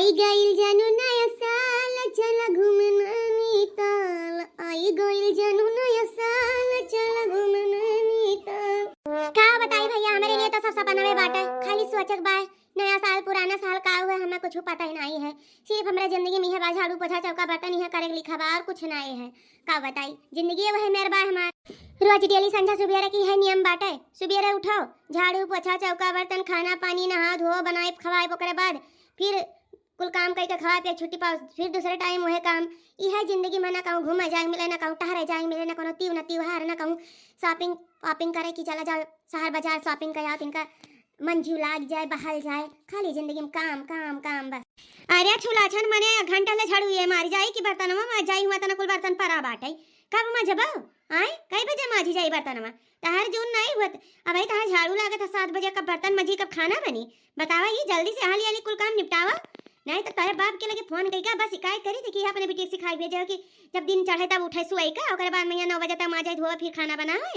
आई गइल जानू नया साल चला घूमे नैनीताल। आई गइल जानू नया साल चला घूमे नैनीताल। का बताई भैया, हमारे लिए तो सब सपना में बाटे, खाली सोचक बा नया साल पुराना साल का हुआ हमें कुछ पता ही नहीं है। सिर्फ हमारा जिंदगी में है बा झाड़ू पोछा चौका बर्तन ही करे लिखा बा और कुछ नहीं है। का बताई जिंदगी वह मेरे बा हमार रोज डेली संझा सुबेरे की है नियम बाटे। सुबेरे उठो, झाड़ू पोछा चौका बर्तन खाना पानी नहा धो बनाए खवाए ओकरे बाद फिर कुल काम करके खवा पे छुट्टी पाओ, फिर दूसरे टाइम वही काम। यह जिंदगी में ना कहूँ घूमे जाए मिले, ना कहूँ टहरे जाए मिले, ना कोनो त्योहार, ना कहूँ शॉपिंग वॉपिंग करे कि चला जाओ शहर बाजार शॉपिंग कर आओ, तिनका मन जीव लाग जाए बहल जाए। खाली जिंदगी में काम काम काम बस। अरे छुला छन मने घंटा ले झाड़ू ये मार जाए कि बर्तन में जाई हुआ तना कुल बर्तन परा बाटे। कब मैं जब आए कई बजे माझी जाई बर्तन में तहर जून नहीं हुआ। अब भाई तहर झाड़ू लागत है 7 बजे, कब बर्तन मजी कब खाना बनी बतावा। ये जल्दी से हाली हाली कुल काम निपटावा, नहीं तो तारे बाप के लगे फोन कई का बस शिकायत करी थी कि अपने बेटी सिखाई भेजे कि जब दिन चढ़े तब उठे सुई का और बाद में 9 बजे तक माजे धोआ फिर खाना बनावे।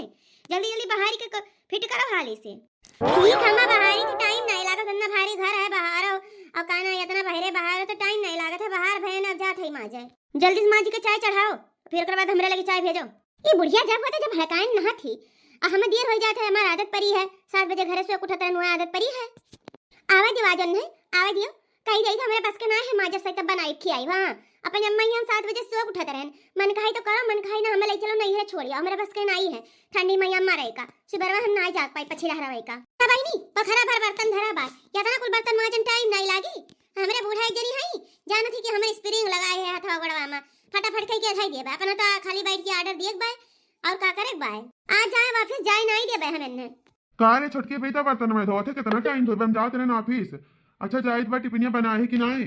जल्दी जल्दी बहारी के फिट करो हाली से। ठीक हमा बहारी की टाइम नहीं लागत, इतना भारी घर है बाहर और काना इतना बहरे बाहर तो टाइम नहीं लागत है। बाहर भैन अब जात है माजे, जल्दी से माजी के चाय चढ़ाओ फिर ओकर बाद हमरे लगे चाय भेजो। ये बुढ़िया जब होता जब हड़कान नहा थी और हमें देर हो जाता है, हमारी आदत पड़ी है 7 बजे घर से उठत रहने आदत पड़ी है। आवाज आवाज नहीं आवाज दियो कही जाई हमारे बस के ना है माजे से तब बनाई खियाई वहां अपन अम्मा ही हम 7 बजे सो उठत रहन। मन खाई तो करो, मन खाई ना हमें ले चलो नहीं है छोड़ियो, हमारे बस के नहीं है। ठंडी में अम्मा रहे का सुबह में हम ना जाग पाई पछी रह रहे का तब आई नहीं पखरा भर बर्तन धरा बा या तना कुल बर्तन माजन टाइम नहीं लागी। हमरे बूढ़ा एक जनी हई जानो थी कि हमें स्प्रिंग लगाए है हथवा गोड़वा में फटाफट कई के थाई देबा अपना तो खाली बैठ के ऑर्डर दिएक बा और का करे बा आ जाए वापस जाए नहीं देबे हमने कारे छोटके बेटा बर्तन में धोते कितना टाइम धोबे हम जाते रहन ऑफिस। अच्छा जाइत बा टिफिनिया बनाए कि नहीं?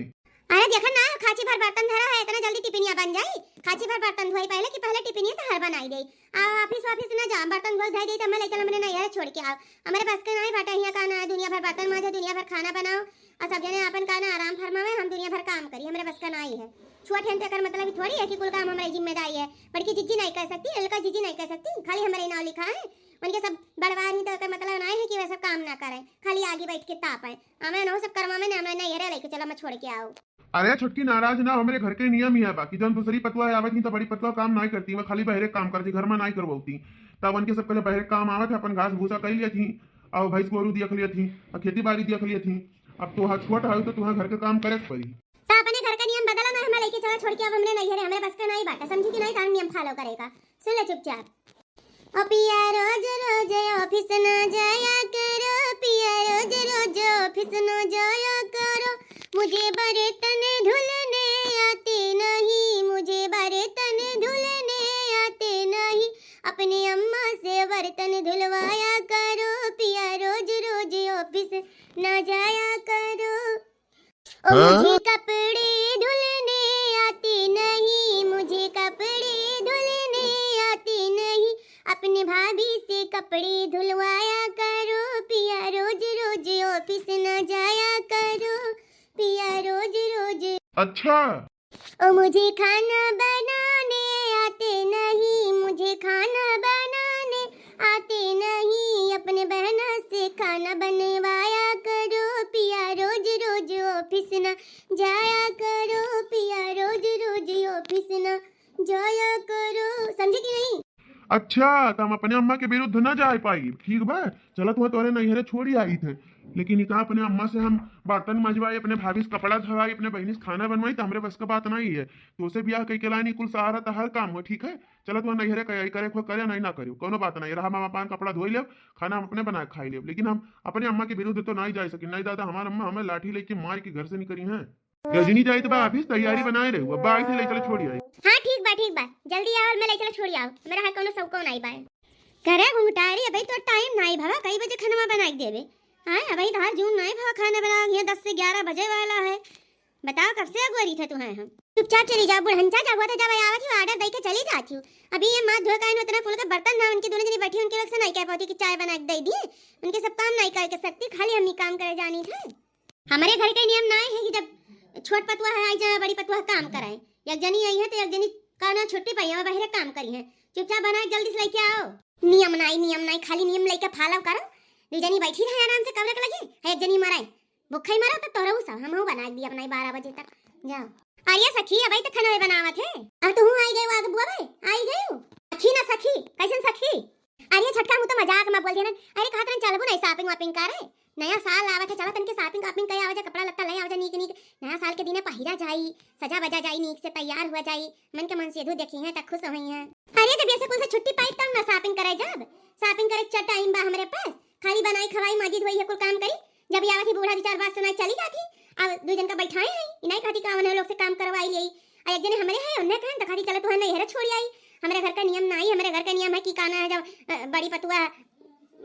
अरे देखो ना खाची भर बर्तन धरा है, इतना जल्दी टिफिनिया बन जाई। खाची भर बर्तन धोई पहले कि पहले टिफिनिया तो हर बनाई दे आ ऑफिस ना जा बर्तन धोई धई दे त मैं ले चल मैंने नहीं यार छोड़ के आओ। हमारे बस के नहीं बाटा हिया काना दुनिया भर बर्तन मांजो दुनिया भर खाना बनाओ और सब जने अपन काना आराम फरमावे, हम दुनिया भर काम करी हमारे बस का नहीं है। छुआ ठेंटे कर मतलब थोड़ी है कि कुल काम हमारी जिम्मेदारी है। बड़की जीजी नहीं कर सकती, लड़का जीजी नहीं कर सकती, खाली हमारे नाम लिखा है उनके सब बड़वानी तो मतलब नहीं है कि वैसा काम ना करे, खाली आगे बैठ के ताप है हमें नो सब करवा में हमें नहीं है लेके चलो मैं छोड़ के आओ। अरे छुटकी नाराज ना हो, मेरे घर के नियम ही है। बाकी जब दूसरी पतवा है आवत ही तो बड़ी पतवा काम नहीं करती, मैं खाली बहरे काम करती घर में नहीं करवाती। तब उनके सब पहले बहरे काम आवत है अपन घास भूसा कर लिया थी और भैंस गोरू दिया लिया थी और खेती बाड़ी दिया लिया थी। अब तो छोट है तो तुम्हारा घर का काम करे पड़ी तो अपने घर का नियम बदला ना हमें लेके चलो छोड़ के। अब हमने नहीं है हमें बस का नहीं बाटा समझी कि नहीं तार नियम फॉलो करेगा। सुन ले चुपचाप। ओ पिया रोज रोज ऑफिस न जाया करो, पिया रोज रोज ऑफिस न जाया करो, मुझे बर्तन धुलने आते नहीं, मुझे बर्तन धुलने आते नहीं, अपने अम्मा से बर्तन धुलवाया करो, पिया रोज रोज ऑफिस न जाया करो। ओ मुझे कपड़े धुलने आते नहीं, मुझे कपड़े धुलने आते नहीं, अपने भाभी से कपड़े धुलवाया करो, पिया रोज रोज ऑफिस न जाया करो, पिया रोज रोज। अच्छा ओ मुझे खाना बनाने आते नहीं, मुझे खाना बनाने आते नहीं, अपने बहना से खाना बनवाया करो, पिया रोज रोज ऑफिस न जाया करो, पिया रोज रोज ऑफिस न जाया करो। समझे कि नहीं? अच्छा तो हम अपने अम्मा के विरुद्ध न जा पाई, ठीक बा चलो तुम्हें तोरे नैहरे छोड़ी आई थे। लेकिन इका अपने अम्मा से हम बर्तन मजवाई, अपने भाभी से कपड़ा धोवाई, अपने बहनी से खाना बनवाई तो हमरे बस का बात नहीं है। तो उसे ब्याह कई के लानी कुल सहारा तो हर काम हो, ठीक है चलो तुम्हें नैहरे करे करे नहीं ना करो कोनो बात नहीं रहा। हम अपन कपड़ा धोई लेब खाना हम अपने बना खाई लेब, लेकिन हम अपने अम्मा के विरुद्ध तो नहीं जा सके। नहीं दादा हमारे अम्मा हमें लाठी लेके मार के घर से निकली है। रजनी जाए तो बा ऑफिस तैयारी बनाए रहे अब आई थी ले चलो छोड़ी आई। हाँ ठीक बा जल्दी आओ मैं ले चलो छोड़ी आओ, मेरा हाथ कोनो सबको नहीं बाय करे घुंघटारी। अबे तो टाइम नहीं भावा कई बजे खाना बनाई देवे हां अबे धार जून नहीं भावा खाना बना ये 10 से 11 बजे वाला है। बताओ कब से अगवरी थे तुम्हें हम चुपचाप चली जाओ बुढ़ंचा जब होता जब आवत ही ऑर्डर दे के चली जाती हूं। अभी ये मां धोए काइन उतना कुल का बर्तन ना उनकी दोनों जनी बैठी उनके लोग से नहीं कह पाती कि चाय बना के दे दिए, उनके सब काम नहीं कर सकती, खाली हम ही काम करे जानी थे। हमारे घर के नियम नहीं है कि जब छोट पतुआ है आई जाए बड़ी पतुआ काम कराए, एक जनी आई है तो एक जनी का ना छोटी पईया बाहर काम करी है, चुपचाप बना जल्दी से लेके आओ। नियम नहीं खाली नियम लेके फॉलो करो। दो जनी बैठी रहे आराम से कब लगे है एक जनी मराए भूखा ही मारा तो तोरा उसा हम बना दिया अपना 12 बजे तक जाओ। अरे सखी अबे तक खाना बनावत है। अब तू आई गई आगे बुआ बे आई गई सखी ना सखी कैसन सखी। अरे छटका मु तो मजाक में बोल दिया ना। अरे कहा तन चलबो नहीं शॉपिंग वापिंग करे नया साल आवत है चला तन के शॉपिंग वापिंग कई आवे कपड़ा लत्ता ले आवे नीक नीक नया साल के दिने पहिरा जाई सजा बजा जाई नीक से तैयार हुआ जाई मन के मन से धु देखी है त खुश होई है। अरे जब ऐसे कौन से छुट्टी पाई तब ना शॉपिंग करे जब शॉपिंग करे च टाइम बा हमरे पास खाली बनाई खवाई मस्जिद वही है कुल काम करी जब आवत ही बूढ़ा विचार बात सुनाई चली जाती। अब दो जन का बैठाए है इनाई खाती काम लोग से काम करवाई ले आ एक जने हमरे है उन्ने कहन त खाती चले तो नहीं हेरे छोड़ी आई। हमारे घर का नियम नहीं हमारे घर का नियम है कि काना है जब बड़ी पतुआ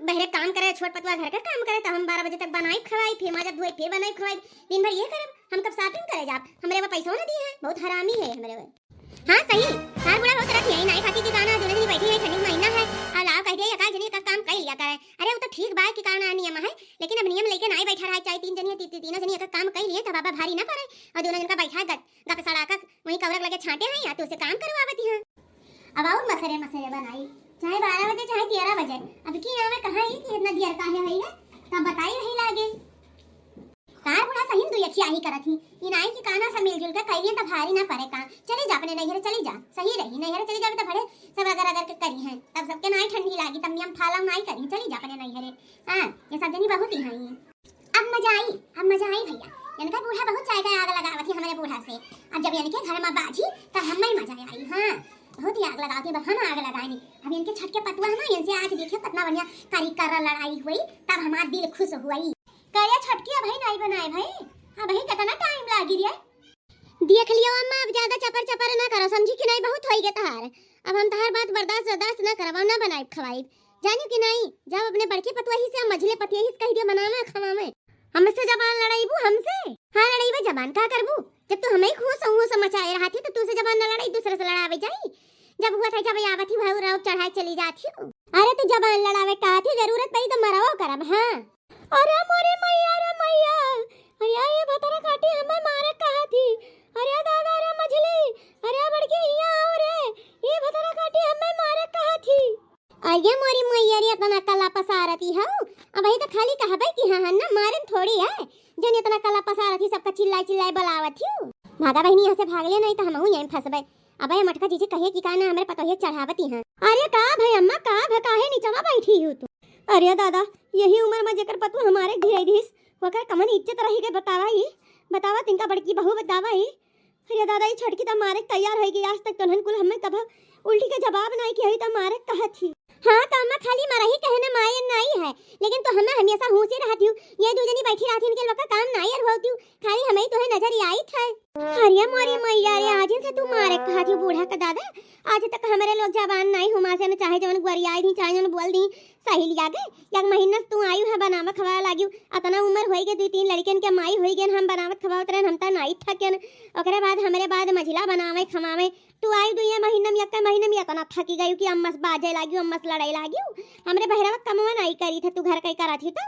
बहरे काम करे छोट पतुआ घर का काम करे तो हम 12 बजे तक बनाई खवाई फिर माजा धोई फिर बनाई खवाई दिन भर ये करब हम कब शॉपिंग करे जाब हमरे वो पैसा ना दिए है बहुत हरामी है हमरे वो। हां सही सार बुढ़ा बहुत रखी है नहीं खाती की गाना दिन दिन बैठी है ठंडी महीना है अलाव कह दे का जनी का काम कर लिया करे। अरे वो तो ठीक बात की कारण नियम है लेकिन अब नियम लेके नहीं बैठा रहा चाहे तीन जनी तीनों जनी का काम कर लिए तो बाबा भारी ना पड़े और दोनों जन का बैठा गप सड़ा का वही कवरक लगे छांटे हैं या तो उसे काम करवावती है। अब और मसरे मसरे बनाई चाहे 12 बजे चाहे 13 बजे अब की यहाँ में कहाँ ही कि इतना देर का है ना तब बताई नहीं लागे कार बुढ़ा सही दो यखी आही करत ही इनाई की काना सब मिलजुल के कइलिए त भारी ना पड़े का चले जा अपने नैहर चली जा सही रही नैहर चली जावे त भड़े सब अगर अगर के करी है तब सबके नाई ठंडी लागी तब नियम फाला नहीं करी चली जा अपने नैहर। हां ये सब जनी बहुत ही है अब मजा आई भैया इनका बूढ़ा बहुत चाहेगा आग लगावत ही हमारे बूढ़ा से अब जब इनके घर में बाजी त हमें मजा आई। हां बहुत ही आग लगाती है हम आग लगाएंगे अब इनके छठ के पतुआ ना इनसे आज देखियो कितना बढ़िया कारीगर लड़ाई हुई तब हमारा दिल खुश हुई करे छठ की भाई नहीं बनाए भाई। हां भाई कितना टाइम लागी रे देख लियो अम्मा अब ज्यादा चपर ना करो समझी कि नहीं बहुत होई गे तहार अब हम तहार बात बर्दाश्त ना करब ना बनाए खवाई जानियो कि नहीं जब अपने बड़के पतुआ ही से मझले पतिया ही कह दिया बनावे खवावे हमसे जबान लड़ाईबू हमसे। हां लड़ाईबे जबान का करबू जब तू हमें खुश हो मचाए रहती तो तू से जबान न लड़ाई दूसरे से लड़ावे जाई जब हुआ था जब आवती भाऊ राव चढ़ाए चली जाती हूं। अरे तू जबान लड़ावे का थी जरूरत पड़ी तो मराओ करब। हां अरे मोरे मैया अरे ये भतरा काटी हमें मारे कहा थी अरे दादा रे मझली अरे बड़के यहाँ और रे ये भतरा काटी हमें मारे कहा थी अरे मोरी मैया रे इतना कला पसारती है अब भाई तो खाली कहबे कि हां ना मारे थोड़ी है जन इतना कला पसारती सबका चिल्लाई बलावत हूं भागा बहनी यहाँ से भाग ले नहीं तो हमहू यहीं फंसबे। अबे मटका जीजी कहे कि काना हमरे पतोहिया चढ़ावती हैं। अरे का भाई अम्मा का काहे नीचवा बैठी हो तू। अरे दादा यही उम्र में जेकर पतु हमारे धीरे धीरे वकर कमन इज्जत रही के बतावा तिनका बड़की बहू बतावा ही। अरे दादा ये छटकी त मारे तैयार है कि आज तक तनहन कुल हमें कब उल्टी के जवाब नहीं कि त मारे कहा थी। हां तो अम्मा खाली मरही कहने मारे नहीं है लेकिन तो हमें हमेशा होशी रहती हूं ये दो जनी बैठी रहती इनके लोग का काम नहीं और होती हूं खाली हमें तो है नजर आई था। अरे मोरी मैया रे आज से तू मारे कहा थी बूढ़ा का दादा आज तक हमारे लोग जबान नहीं हुमा से न चाहे जवन गुरियाई दी चाहे जवन बोल दी सही लिया गए एक महीना तू आयु है बनावा खवा लागियो अतना उम्र होई गई दो तीन लड़कन के माई होई गए हम बनावत खवावत रहन हम त नहीं थकन ओकरे बाद हमरे बाद मझिला बनावे खवावे तू आयु दो ये महीना में एक महीना में इतना थकी गई कि अम्मस बाजे लागियो अम्मस लड़ाई लागियो हमरे बहरवा कमवा नहीं करी थे तू घर कई करा थी तो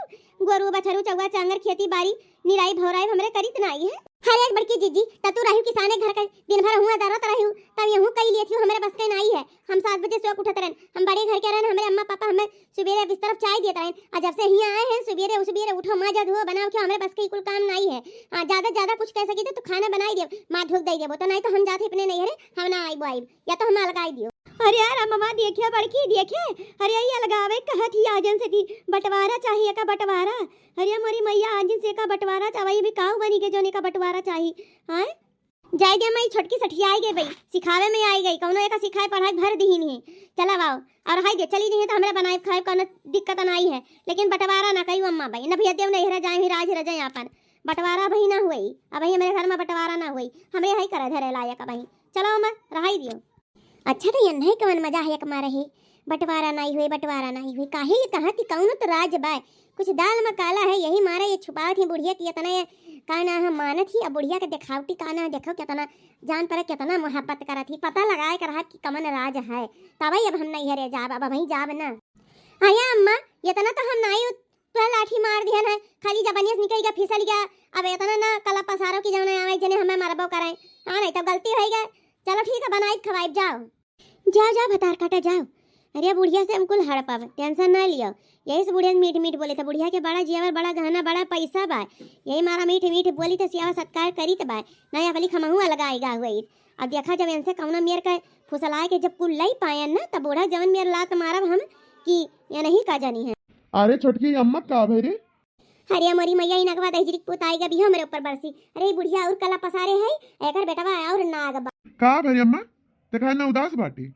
गोरु बछरू चौवा चांगर खेती बाड़ी निराई भौराई हमरे करीत नहीं है। हर एक बड़की जीजी त तू रही किसाने घर का दिन भर हुआ दरत रही तब यहू कई लिए थी हमरे बस के नहीं है हम 7 बजे सो उठत रहन हम बड़े घर के रहन हमरे अम्मा पापा हमें सुबेरे बिस्तर चाय देत रहन और जब से हिया आए हैं सुबेरे उठो मां जा धो बनाओ के हमरे बस के कुल काम नहीं है। ज्यादा कुछ कह सकी तो खाना बनाई दे मां धोक दई देबो तो नहीं तो हम जाते अपने नहीं हम ना आइब या तो हम लगाई दियो। अरे यार अम्मा देखिए बड़की देखिए अरे ये लगावे कहत ही आजन से थी बंटवारा चाहिए का बंटवारा अरे मोरी मैया आजन से का बंटवारा चाहिए भी काऊ बनी के जोने का बंटवारा चाहिए। हां जाय दे मई छोटकी सठिया आई गई भाई सिखावे में आई गई कौनो एक सिखाए पढ़ाई भर दी नहीं चला वाओ और हाय दे चली नहीं तो हमरे बनाए खाए कोनो दिक्कत नहीं है लेकिन बंटवारा ना कई अम्मा भाई न भैया देव नहीं रह जाए राज रह जाए अपन बंटवारा भाई ना हुई अब भाई हमारे घर में बंटवारा ना हुई हमें यही करे धरे लायक भाई चलो अम्मा रहाई दियो। अच्छा तो ये नहीं कवन मजा है कमा रही बंटवारा नहीं हुई काहे ये कहा थी कौन तो राज बाय कुछ दाल में काला है यही मारा ये छुपावत थी बुढ़िया की इतना काना हम मानत ही अब बुढ़िया के दिखावटी काना देखो कितना जान पर कितना मोहब्बत करा थी पता लगाए कर रहा कि कमन राज है तब अब हम नहीं हरे जाब अब वहीं जाब ना। आया अम्मा इतना तो हम नहीं तो लाठी मार दिया ना खाली जबानिया से निकल गया फिसल गया अब इतना ना कला पसारो की जने आवे जने हमें मरबो कराए। हां नहीं तो गलती हो गई चलो ठीक है बनाई खवाई जाओ भतार काटा जाओ अरे बुढ़िया से हमकुल हड़प आवे, टेंशन ना लियो। यही से बुढ़िया मीठ मीठ बोले थे, बुढ़िया के बड़ा जेवर, बड़ा गहना, बड़ा पैसा बा। यही मारा मीठ मीठ बोली तो सेवा सत्कार करी तो बा। नया वाली खमहुआ लगाएगा हुई। अब देखा जब इनसे कौना मेर का फुसलाए के जब कुल लई पायन ना, तब बूढ़ा जवन मेर लात मारब हम कि या नहीं का जानी है। अरे छोटकी अम्मा का भाई रे? हरिया मोरी मैया इनकवा दहजरी पुताई का भी हमरे ऊपर बरसी। अरे बुढ़िया और कला पसारे है, एकर बेटवा और नाग बा। का भाई अम्मा देखा ना उदास बाटी?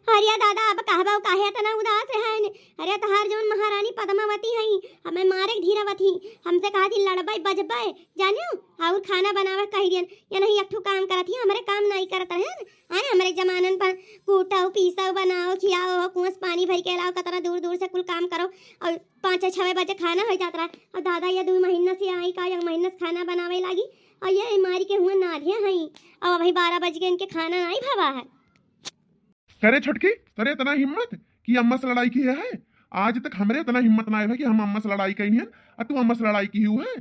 हरिया दादा अब कहबा काहे तना उदास है। अरे तहार जवन महारानी पद्मावती हई, हमें मारे धीरावती, हमसे कहा थी लड़बई बजबई जानियो, और खाना बनावे कह दियन या नहीं एकठू काम करत ही, हमरे काम नहीं करत रहन। अरे हमरे जमानन पर कूटाओ पीसाओ बनाओ खियाओ कुआंस पानी भर के लाओ, कतना दूर दूर से कुल काम करो और 5-6 बजे खाना हो जात रहा। और दादा ये 2 महीना से आई का, 1 महीना से खाना बनावे लागी और ये मारी के हुआ नाधिया हई और अभी 12 बज के इनके खाना नहीं भवा है। करे छोटकी करे इतना हिम्मत कि अम्मा से लड़ाई की है? आज तक हमरे इतना हिम्मत ना है कि हम अम्मा से लड़ाई कही है, और तू अम्मा से लड़ाई की हुई है।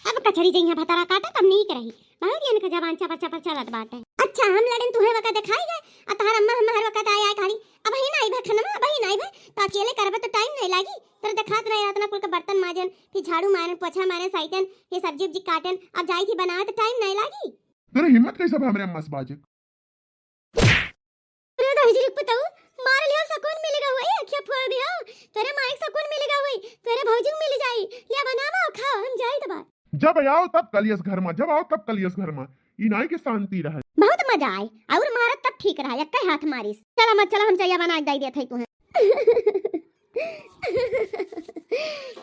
अब कचरी जइया भतरा काटा तब नहीं करही, बहुत दिन का जबान चपर चपर चलत बाटे। अच्छा हम लड़न तुहे वक्त दिखाई गए आ तहार अम्मा हम हर वक्त आया खाली। अब ही नहीं भे खनमा, अब ही नहीं भे तो अकेले करबे तो टाइम नहीं लागी। तर दिखात नहीं रातना कुल का बर्तन माजन, फिर झाड़ू मारन, पोछा मारन, साइतन ये सब्जी उब्जी काटन, अब जाई थी बनावे तो टाइम नहीं लागी। तेरे हिम्मत कैसे हमरे अम्मा से बाजे? अरे दहजरी पुताऊ मार लियो सकून मिलेगा वही, अखिया फोड़ दियो तेरे माइक सकून मिलेगा वही, तेरे भौजी मिल जाई, ले बनावा और खाओ, हम जाई दबा। जब आओ तब कलियस घर में, जब आओ तब कलियस घर में, ई नाई के शांति रहे। बहुत मजा आए और मारत तब ठीक रहा, एक हाथ मारिस। चला मत चला, हम चाहिए बना दई देत है तुहे।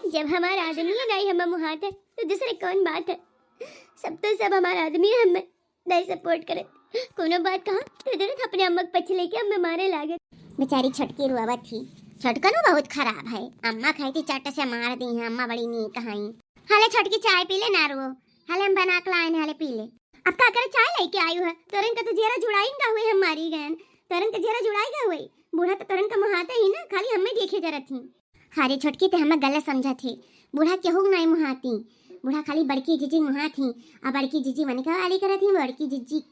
जब हमारा आदमी नहीं हम मुहात है तो दूसरे कौन बात है। सब तो सब हमारा आदमी है, हमें नहीं सपोर्ट करे। कोनो बात कहा तो जरूर अपने अम्मा के पीछे लेके हमें मारे लागे। बेचारी छटकी रुआवत थी, छटकनो बहुत खराब है। अम्मा खाई थी चट से मार दी है, अम्मा बड़ी नीक है। हाले छटकी चाय पी ले ना रो, हाले हम बना के लाए हाले पी ले। अब का करे चाय लेके आई है, तोरन का तो जेरा जुड़ाईंगा हुए, हम मारी गए तोरन का जेरा जुड़ाईगा हुए। बूढ़ा तो तोरन का मुहाते ही ना, खाली हमें देखे जरा थी। हारे छटकी ते हमें गलत समझा थे, बूढ़ा केहू नहीं मुहाती, बूढ़ा खाली बड़की जीजी मुहा थी। अब बड़की जीजी मनिका वाली करत थी, बड़की जीजी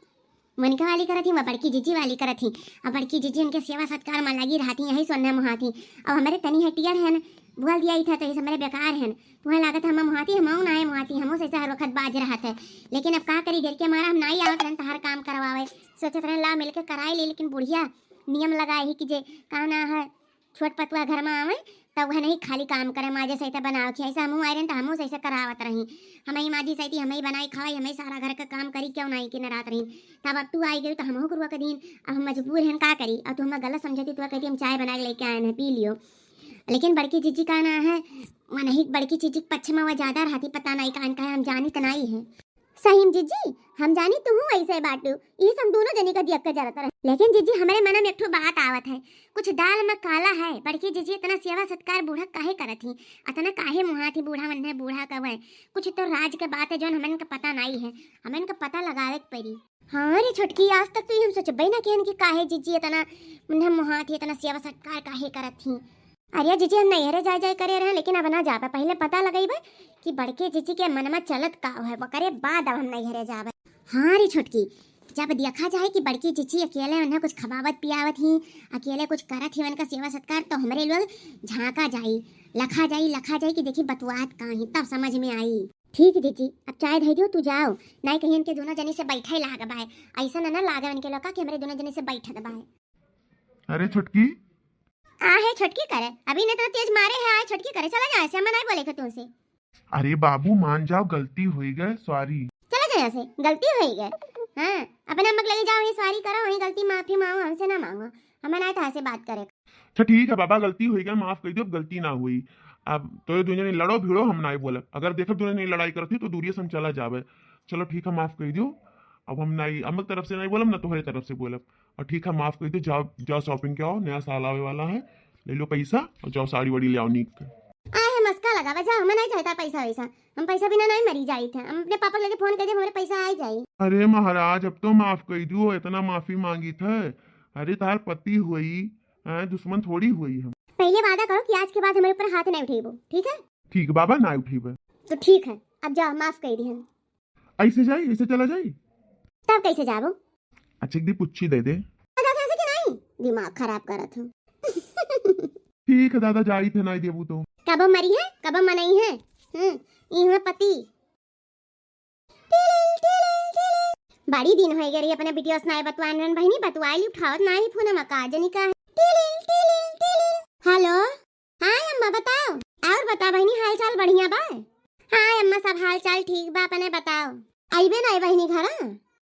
मनिका वाली करत थी, वह बड़की जीजी वाली करत थी। अब बड़की जीजी उनके सेवा सत्कार में लगी रहती, यही सुनने मुहाती। अब हमारे तनी हटियर है बोल दिया ही था तो ये हमारे बेकार है। तुम्हें लागत हम मुहाती, हम ना है मुहाती, हमो से हर वक्त बाज रहा था। लेकिन अब का करी, डर के मारा हम नहीं आवत रहन हर काम करवावे, सोचत रहन ला मिलके कराई ले। लेकिन बुढ़िया नियम लगाए ही कि जे कहना है छोट पतवा घर में आवे तब वह नहीं खाली काम करे, माजे सहित बनाओ कि ऐसा हमू आए रहन तो हमू सही करावत रही। हमें माजी सहित हमें बनाई खवाई, हमें सारा घर का काम करी, क्यों नहीं कि न रात रही। तब अब तू आई गई तो हमहू करवा के दिन, अब हम मजबूर हैं का करी। अब तू हमें गलत समझती, तो कहती हम चाय बना के लेके आए हैं पी लियो। लेकिन बड़की जीजी का ना है वह नहीं, बड़की जीजी पश्चिम में वह ज्यादा रहती, पता नहीं कान का है, हम जानी तो नहीं है। सही जीजी हम जानी तू हूँ ऐसे बाटू, ये हम दोनों जनी का दियक का जरूरत है। लेकिन जीजी हमारे मन में एक ठो बात आवत है, कुछ दाल में काला है। बड़की जीजी इतना सेवा सत्कार बूढ़ा काहे करत ही, अतना काहे मुहा थी, बूढ़ा मन है बूढ़ा कब है। कुछ तो राज के बात है जो हमें का पता नहीं है, हमें का पता लगावे के पड़ी। हाँ रे छोटकी आज तक तो हम सोचबे ना कि काहे जीजी इतना मुहा थी, इतना सेवा सत्कार काहे करत थी। अरे जीजी हम नैहरे जाए जाए करे रहे, लेकिन अब ना जाबे, पहले पता लगेबे कि बड़के जीजी के मन में चलत का है, वो करे बाद अब हम नैहरे जाबे। हाँ रे छोटकी जब देखा जाए कि बड़की जीजी अकेले उन्हें कुछ खबावत पियावत ही, अकेले कुछ करत ही उनका सेवा सत्कार, तो हमारे लोग झांका जाई लखा जाई कि देखी बतुआत कहीं, तब समझ में आई। ठीक जीजी अब चाय धई दो, तू जाओ, नहीं कहीं इनके दोनों जने से बैठे लाग बाय, ऐसा ना लागे उनके लोग कि हमारे दोनों जने से बैठत बाय। अरे छुटकी आहे छटकी करे, अभी ने तो तेज मारे है, आए छटकी करे, चला जा ऐसे, हम नहीं बोले तुमसे। अरे बाबू मान जाओ, गलती हो गई, सॉरी। चला जा ऐसे, गलती हो गई। हाँ अपने अम्मा ले जाओ, सॉरी करो, वही गलती माफी मांगो, हमसे ना मांगो, हमें ना था ऐसे बात करे। अच्छा ठीक है बाबा, गलती हो गई, माफ कर दो, अब गलती ना हुई। अब तो ये दुनिया ने लड़ो भिड़ो, हम नहीं बोले, अगर देखो दुनिया नहीं लड़ाई करती तो दूरिये से हम चला जावे। चलो ठीक है माफ कर दो, अब हम नहीं अम्मा की तरफ से नहीं बोलब ना तुम्हारी तरफ से बोलब। और ठीक है माफ कर दो, जाओ जाओ शॉपिंग के आओ, नया साल आवे वाला है, ले लो पैसा और जाओ साड़ी वाड़ी ले आओ नीक। आए मस्का लगा जा, हमें नहीं चाहता पैसा वैसा, हम पैसा बिना नहीं मरी जाई थे, हम अपने पापा लेके फोन कर दे हमारे पैसा आ जाए। अरे महाराज अब तो माफ कर दो, इतना माफी मांगी थे। अरे तार पति हुई दुश्मन थोड़ी हुई हम। पहले वादा करो कि आज के बाद हमारे ऊपर हाथ नहीं उठेबो, ठीक है? ठीक बाबा ना उठेबे तो ठीक है, अब जाओ माफ कर दी हम। ऐसे जाई, ऐसे चला जाई, तब कैसे जाबो? अच्छा एक दी पुच्छी दे दे, ऐसे कि नहीं, दिमाग खराब करत हूं। ठीक है दादा जाई थे नहीं देबू तो कब मरी है कब मनई है इहाँ पति बड़ी दिन हो गई अपने वीडियो सुनाए बतवान रन बहनी बतवाई उठावत नहीं फोन में का जनी का हेलो हाय अम्मा बताओ और बता बहनी हाल चाल बढ़िया बा हाय अम्मा सब हाल चाल ठीक बा अपने बताओ आईबे नहीं बहनी घर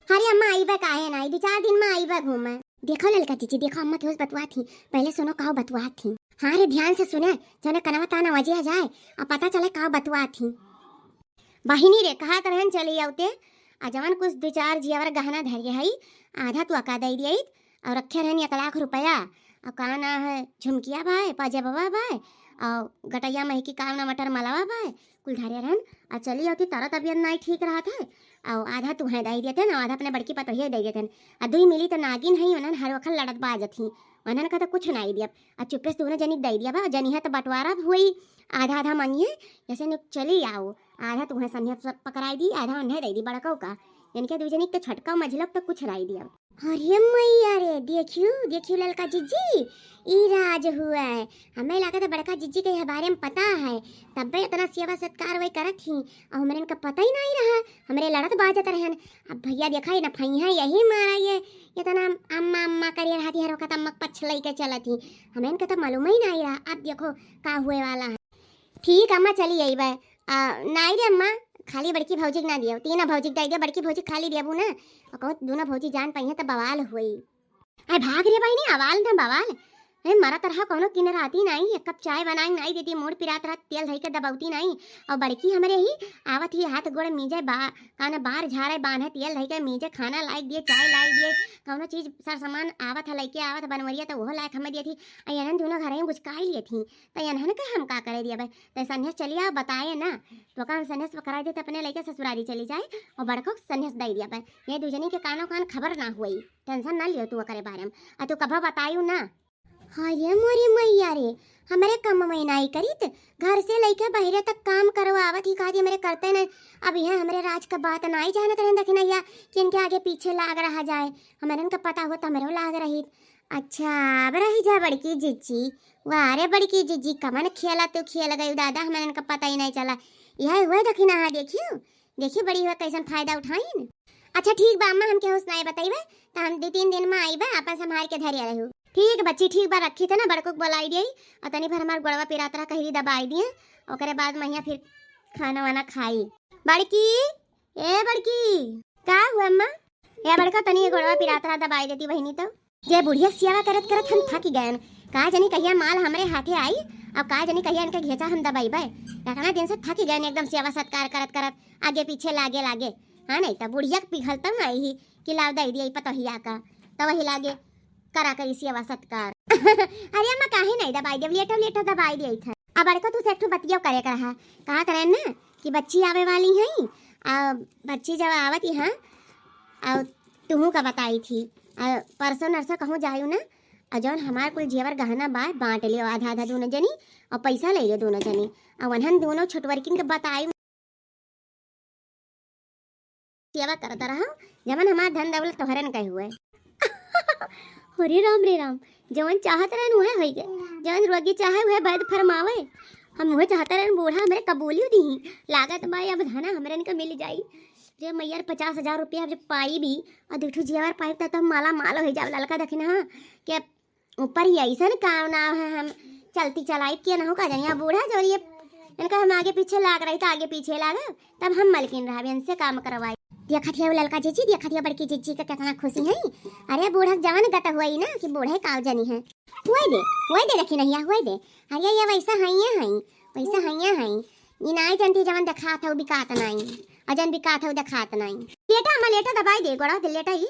अरे अम्मा आईबे काहे नहीं 2-4 दिन में आईबे घूमे देखो ललका चीची देखो अम्मा के बतवा थी पहले सुनो काव बतवा थी हाँ रे ध्यान से सुने जने कनवा ताना वजह जाए अब पता चले काव बतवा थी बहिनी रे कहा तरहन चली आउते आ जवन कुछ 2-4 जियावर गहना धैर्य है आधा तू अका दे दिया और रखे रहनी 1 लाख रुपया और काना है झुमकिया भाई पाजेबा भाई और गटैया मही की कावना मटर मलावा भाई कुल धैर्य रहन आ चली आती तारा तबियत नहीं ठीक रहा था और आधा तू है दे देते ना आधा अपने बड़की पतोहिया दे देते आ दुई मिली तो नागिन है उन्हन हर वक्त लड़त बाज थी उन्हन का तो कुछ नहीं दिया आ चुप्पे से तूने जनिक दे दिया बा जनी है तो बंटवारा हुई आधा आधा मांगिए जैसे नु चली आओ आधा तुम्हें संध्या पकड़ाई दी आधा उन्हें दे दी बड़का का यानी कि दूजनिक तो छटका मझलक तो कुछ नहीं दिया अरे मैया रे देखियो ललका जीजी ई राज हुआ है हमें लगा था बड़का जीजी के बारे में पता है तब भी इतना सेवा सत्कार वही करत थी और हमारे इनका पता ही नहीं रहा हमारे लड़त बाजत रहन अब भैया देखा ना भैया यही मारा ये इतना अम्मा अम्मा करिए हाथी हर वक्त अम्मा पछ लई के चला थी हमें इनका तो मालूम ही नहीं रहा अब देखो का हुए वाला है ठीक अम्मा चली आई बे नहीं रे अम्मा खाली बड़की भौजी ना दियो तीन भौजी दे दिया बड़की भौजी खाली देबू ना और कहूँ दोनों भौजी जान पाई तो बवाल हुई अरे भाग रे भाई नहीं आवाल ना बवाल अरे मरा तरह कोनो किनर आती नहीं एक कप चाय बनाई नहीं देती मोड़ पिरात रात तेल धई के दबावती नहीं और बड़की हमारे ही आवत ही हाथ गोड़ मीजे काना बाहर झाड़े बांधे तेल धई के मीजे खाना लाइक दिए चाय लाइक दिए कौनो चीज सर सामान आवत है लइके आवत बनवरिया तो वो लायक हमें दिए थी अयनन दोनों घर में गुचकाई लिए थी तो अयनन के हम का करे दिया भाई तो संन्यास चलिए बताए ना तो का हम संन्यास करा देते अपने लइके ससुरारी चली जाए और बड़को संन्यास दे दिया भाई ये दूजनी के कानो कान खबर ना हुई टेंशन ना लियो तू करे बारे में आ तू कभा बतायू ना अरे मोरी मैया रे हमारे कम महीना ही करीत घर से लेके बहरे तक काम करवावत ही कहा मेरे करते न अब यह हमारे राज का बात ना ही जानत रहन दखिन या कि इनके आगे पीछे लाग रहा जाए हमारे इनका पता हो तो हमारे लाग रही अच्छा अब रही जा बड़की जीजी वाह रे बड़की जीजी कमन खेला तो खेल गई दादा हमारे इनका पता ही नहीं चला यह हुआ दखिन हाँ देखियो बड़ी हुआ कैसन फायदा उठाई अच्छा ठीक बा अम्मा हमके होश नहीं बताइबे तो हम 2-3 दिन में आईबे अपन संभाल के धरिया रहू ठीक बच्ची ठीक बा रखी थे ना बड़को बोलाई दी और तनी भर हमार गोड़वा पिरातरा कही दबाई दिए और बाद मैया फिर खाना वाना खाई बड़की ए बड़की का हुआ अम्मा या बड़का तनी गोड़वा पिरातरा दबाई देती बहनी तो जे बुढ़िया सेवा करत करत हम थक गए का जनी कहिया माल हमारे हाथे आई अब का जनी कहिया इनके घेचा हम दबाई भाई कितना दिन से थक गए एकदम सेवा सत्कार करत करत आगे पीछे लागे हाँ नहीं तो बुढ़िया पिघलता नहीं ही कि लाव दई दिया पतोहिया का तो वही लागे करा करी सेवा सत्कार अरे अम्मा काहे नहीं दबाई दे लेटो दबाई दे था अब बड़का तू से बतिया करे कर रहा कहा करें ना कि बच्ची आवे वाली है बच्ची जब आवत यहाँ और तुहू का बताई थी परसों नरसों कहूँ जायू ना और जौन हमार कुल जेवर गहना बा बांट लियो आधा आधा दोनों जनी और पैसा ले लियो दोनों जनी और वहन दोनों छोटवरकिन के बताई सेवा करता रहा जमन हमार धन दौलत तोहरन कहे हुए हरे राम रे राम जवन चाहत रहन उहे होई गए जवन रोगी चाहे उहे वैद फरमावे हम उहे चाहत रहन बूढ़ा हमरे कबूलियो दी लागत बा अब धना हमरन के मिल जाई रे मैयर 50,000 रुपया जब पाई भी और दुठू जेवर पाई तो हम माला माल हो जाव ललका देखना हाँ कि ऊपर ही ऐसा काम ना है हम चलती चलाई किया ना हो का जानिया बूढ़ा जो ये इनका हम आगे पीछे लाग रही तो आगे पीछे लागा तब हम मलकिन रहा इनसे काम करवाई देखा थिया ललका जीजी देखा थिया बड़की जीजी का कितना खुशी है अरे बूढ़ा जवान गता हुआ ही ना कि बूढ़े काव जनी है हुए दे रखी नहीं हुए दे अरे ये वैसा है ये नहीं जानती जवान दिखा था बिकात नहीं अजन बिकात है दिखात नहीं लेटा हम लेटा दबाई दे गोड़ा दे लेटा ही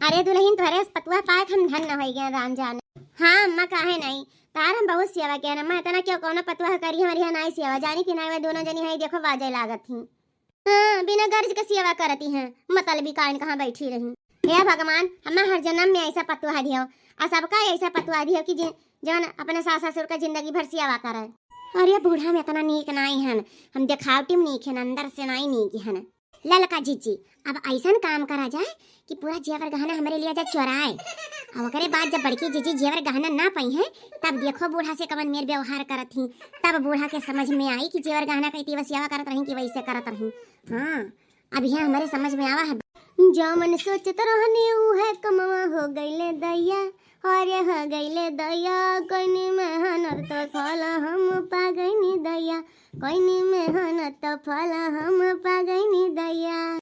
अरे दुल्हन तोहरे पतुआ पाए हम धन न हो गया राम जान हाँ अम्मा काहे नहीं तार हम बहुत सेवा किया अम्मा इतना क्यों कौन पतुआ करी हमारी यहाँ नहीं सेवा जानी कि नहीं दोनों जनी है देखो बाजे लागत थी हाँ बिना गर्ज के सेवा करती हैं मतलबी कान कहाँ बैठी रही हे भगवान हमें हर जन्म में ऐसा पतुआ दियो और सबका ऐसा पतुआ दियो कि जवन अपने सास ससुर का जिंदगी भर सेवा करे अरे बूढ़ा में इतना नीक नहीं है हम दिखावटी में नीक है अंदर से नहीं नीक है ललका जीजी अब ऐसा काम करा जाए कि पूरा जेवर गहना हमारे लिए जा चोराए। और ओकरे बाद जब बड़की जीजी जेवर गहना ना पाई है तब देखो बूढ़ा से कवन मेर व्यवहार करत ही, तब बूढ़ा के समझ में आई कि जेवर गहना कई वसियावा करत रही कि वैसे करत रही। हाँ अब यह हमारे समझ में आवा है। जो मन सोचत रहने ऊ है कमवा हो गईले दैया, और हो गईले दैया कोई मेहनत तो फल हम पा गईनी दैया, कोई मेहनत तो फल हम पा गईनी दैया।